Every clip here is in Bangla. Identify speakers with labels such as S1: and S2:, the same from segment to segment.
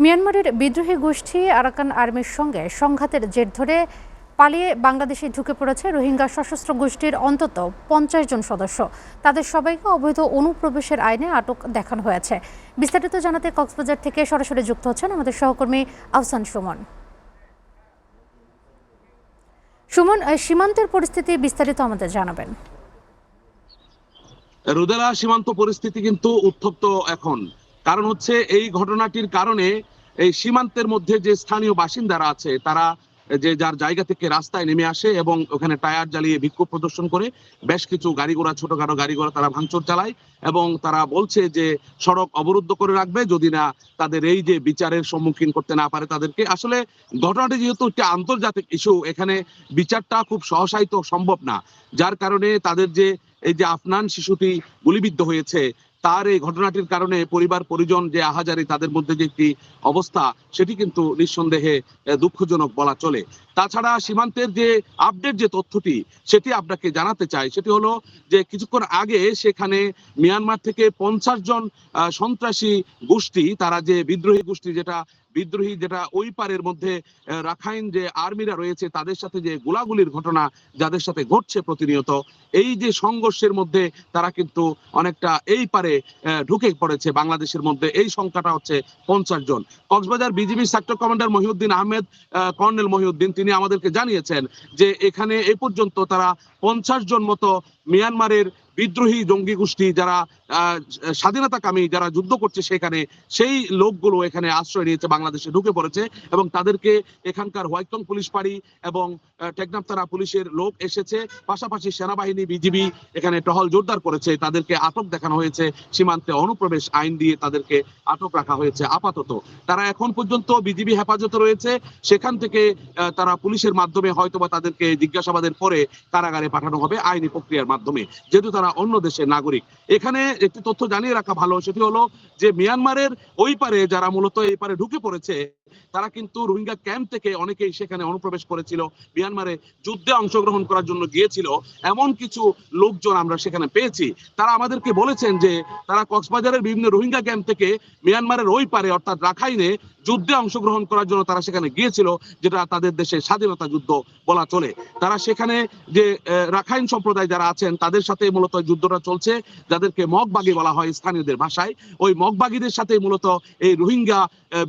S1: মিয়ানমারের বিদ্রোহী গোষ্ঠী আরাকান আর্মির সঙ্গে সংঘাতের জের ধরে পালিয়ে বাংলাদেশে ঢুকে পড়েছে রোহিঙ্গা সশস্ত্র গোষ্ঠীর অন্তত 50 জন সদস্য। তাদের সবাইকে অবৈধ অনুপ্রবেশের আইনে আটক দেখানো হয়েছে। বিস্তারিত জানাতে কক্সবাজার থেকে সরাসরি যুক্ত হচ্ছেন আমাদের সহকর্মী আহসান সুমন। সুমন, সীমান্তের পরিস্থিতি বিস্তারিত আমাদের জানাবেন।
S2: রুদেলা, সীমান্ত পরিস্থিতি কিন্তু উত্তপ্ত এখন। কারণ হচ্ছে এই ঘটনাটির কারণে এই সীমান্তের মধ্যে যে স্থানীয় বাসিন্দারা আছে তারা যে যার জায়গা থেকে রাস্তায় নেমে আসে এবং ওখানে টায়ার জ্বালিয়ে বিক্ষোভ প্রদর্শন করে বেশ কিছু গাড়ি ঘোড়া, ছোটখাটো গাড়ি ঘোড়া তারা ভাঙচুর চালায় এবং তারা বলছে যে সড়ক অবরুদ্ধ করে রাখবে যদি না তাদের এই যে বিচারের সম্মুখীন করতে না পারে তাদেরকে। আসলে ঘটনাটি যেহেতু একটি আন্তর্জাতিক ইস্যু, এখানে বিচারটা খুব সহসায়িত সম্ভব না, যার কারণে তাদের যে এই যে আফনান শিশুটি গুলিবিদ্ধ হয়েছে তার এই ঘটনাটির কারণে পরিবার পরিজন যে আহাজারি, তাদের মধ্যে যে একটি অবস্থা সেটি কিন্তু নিঃসন্দেহে দুঃখজনক বলা চলে। তাছাড়া সীমান্তের যে আপডেট যে তথ্যটি সেটি আপনাকে জানাতে চাই, সেটি হলো যে কিছুক্ষণ আগে সেখানে মিয়ানমার থেকে 50 জন সন্ত্রাসী গোষ্ঠী, তারা যে বিদ্রোহী গোষ্ঠী যেটা ওই পারের মধ্যে রাখাইন যে আর্মিরা রয়েছে তাদের সাথে যে গোলাগুলির ঘটনা যাদের সাথে ঘটছে প্রতিনিয়ত, এই যে সংঘর্ষের মধ্যে তারা কিন্তু অনেকটা এই পারে ঢুকে পড়েছে বাংলাদেশের মধ্যে। এই সংখ্যাটা হচ্ছে 50 জন। Cox's Bazar BGB sector commander Mohiuddin Ahmed, colonel Mohiuddin, তিনি আমাদেরকে জানিয়েছেন যে এখানে এ পর্যন্ত তারা 50 জন মতো মিয়ানমারের বিদ্রোহী জঙ্গি গোষ্ঠী যারা স্বাধীনতাকামী যারা যুদ্ধ করছে সেখানে, সেই লোকগুলো এখানে আশ্রয় নিয়েছে, বাংলাদেশে ঢুকে পড়েছে এবং তাদেরকে এখানকার হোয়াইটং পুলিশ ফাঁড়ি এবং টেকনাফ থানা পুলিশের লোক এসেছে, পাশাপাশি সেনাবাহিনী বিজিবি এখানে টহল জোরদার করেছে। তাদেরকে আটক দেখানো হয়েছে, সীমান্তে অনুপ্রবেশ আইন দিয়ে তাদেরকে আটক রাখা হয়েছে। আপাতত তারা এখন পর্যন্ত বিজিবি হেফাজতে রয়েছে, সেখান থেকে তারা পুলিশের মাধ্যমে হয়তোবা তাদেরকে জিজ্ঞাসাবাদের পরে কারাগারে পাঠানো হবে আইনি প্রক্রিয়ার মাধ্যমে, যেহেতু তারা অন্য দেশের নাগরিক। এখানে একটি তথ্য জানিয়ে রাখা ভালো, সেটি হলো যে মিয়ানমারের ওই পারে যারা মূলত এই পারে ঢুকে পড়েছে তারা কিন্তু রোহিঙ্গা ক্যাম্প থেকে অনেকেই সেখানে অনুপ্রবেশ করেছিল, মিয়ানমারে যুদ্ধে অংশগ্রহণ করার জন্য গিয়েছিল, এমন কিছু লোকজন আমরা সেখানে পেয়েছি। তারা আমাদেরকে বলেছেন যে তারা কক্সবাজারের বিভিন্ন রোহিঙ্গা ক্যাম্প থেকে মিয়ানমারের ওই পারে অর্থাৎ রাখাইনে যুদ্ধে অংশগ্রহণ করার জন্য তারা সেখানে গিয়েছিল, যেটা তাদের দেশের স্বাধীনতা যুদ্ধ বলা চলে। তারা সেখানে যে রাখাইন সম্প্রদায় যারা আছেন তাদের সাথে মূলত যুদ্ধটা চলছে, যাদেরকে মগবাগি বলা হয় স্থানীয়দের ভাষায়। ওই মগবাগীদের সাথে মূলত এই রোহিঙ্গা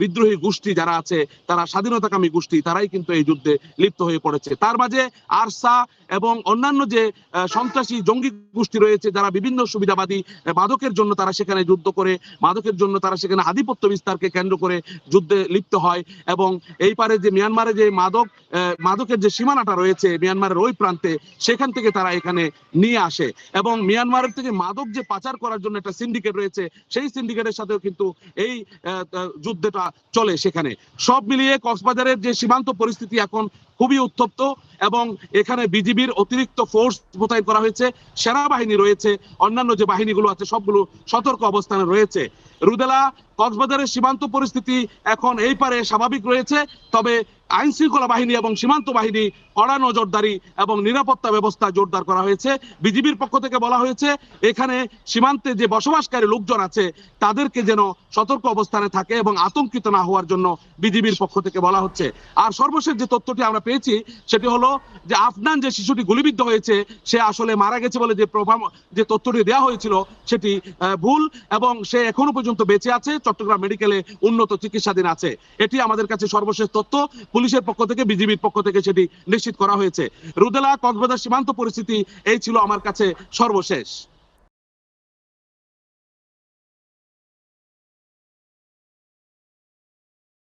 S2: বিদ্রোহী গোষ্ঠী যারা আছে, তারা স্বাধীনতাকামী গোষ্ঠী, তারাই কিন্তু এই যুদ্ধে লিপ্ত হয়ে পড়েছে। তার মাঝে আরসা এবং অন্যান্য যে সন্ত্রাসী জঙ্গি গোষ্ঠী রয়েছে যারা বিভিন্ন সুবিধাবাদী মাদকের জন্য তারা সেখানে যুদ্ধ করে, মাদকের জন্য তারা সেখানে আধিপত্য বিস্তারকে কেন্দ্র করে যুদ্ধে লিপ্ত হয় এবং এই পারে যে মিয়ানমারে যে মাদকের যে সীমানাটা রয়েছে মিয়ানমারের ওই প্রান্তে, সেখান থেকে তারা এখানে নিয়ে আসে এবং মিয়ানমারের থেকে মাদক যে পাচার করার জন্য একটা সিন্ডিকেট রয়েছে, সেই সিন্ডিকেটের সাথেও কিন্তু এই যুদ্ধটা চলে সেখানে। সব মিলিয়ে কক্সবাজারের যে সীমান্ত পরিস্থিতি এখন খুবই উত্তপ্ত এবং এখানে বিজিবির অতিরিক্ত ফোর্স মোতায়েন করা হয়েছে, সেনাবাহিনী রয়েছে, অন্যান্য যে বাহিনীগুলো আছে সবগুলো সতর্ক অবস্থানে রয়েছে। রুদেলা, কক্সবাজারের সীমান্ত পরিস্থিতি এখন এই পারে স্বাভাবিক রয়েছে, তবে আইন শৃঙ্খলা বাহিনী এবং সীমান্ত বাহিনী কড়া নজরদারি এবং নিরাপত্তা ব্যবস্থা জোরদার করা হয়েছে। বিজিবির পক্ষ থেকে বলা হয়েছে এখানে সীমান্তে যে বসবাসকারী লোকজন আছে তাদেরকে যেন সতর্ক অবস্থানে থাকে এবং আতঙ্কিত না হওয়ার জন্য বিজিবির পক্ষ থেকে বলা হচ্ছে। আর সর্বশেষ যে তথ্যটি আমরা পেয়েছি সেটি হলো যে আফনান যে শিশুটি গুলিবিদ্ধ হয়েছে সে আসলে মারা গেছে বলে যে তথ্যটি দেওয়া হয়েছিল সেটি ভুল এবং সে এখনো পর্যন্ত বেঁচে আছে, চট্টগ্রাম মেডিকেলে উন্নত চিকিৎসাধীন আছে। এটি আমাদের কাছে সর্বশেষ তথ্য, পুলিশের পক্ষ থেকে বিজিবির পক্ষ থেকে সেটি নিশ্চিত করা হয়েছে। রুদেলা, কক্সবাজার সীমান্ত পরিস্থিতি এই ছিল আমার কাছে সর্বশেষ।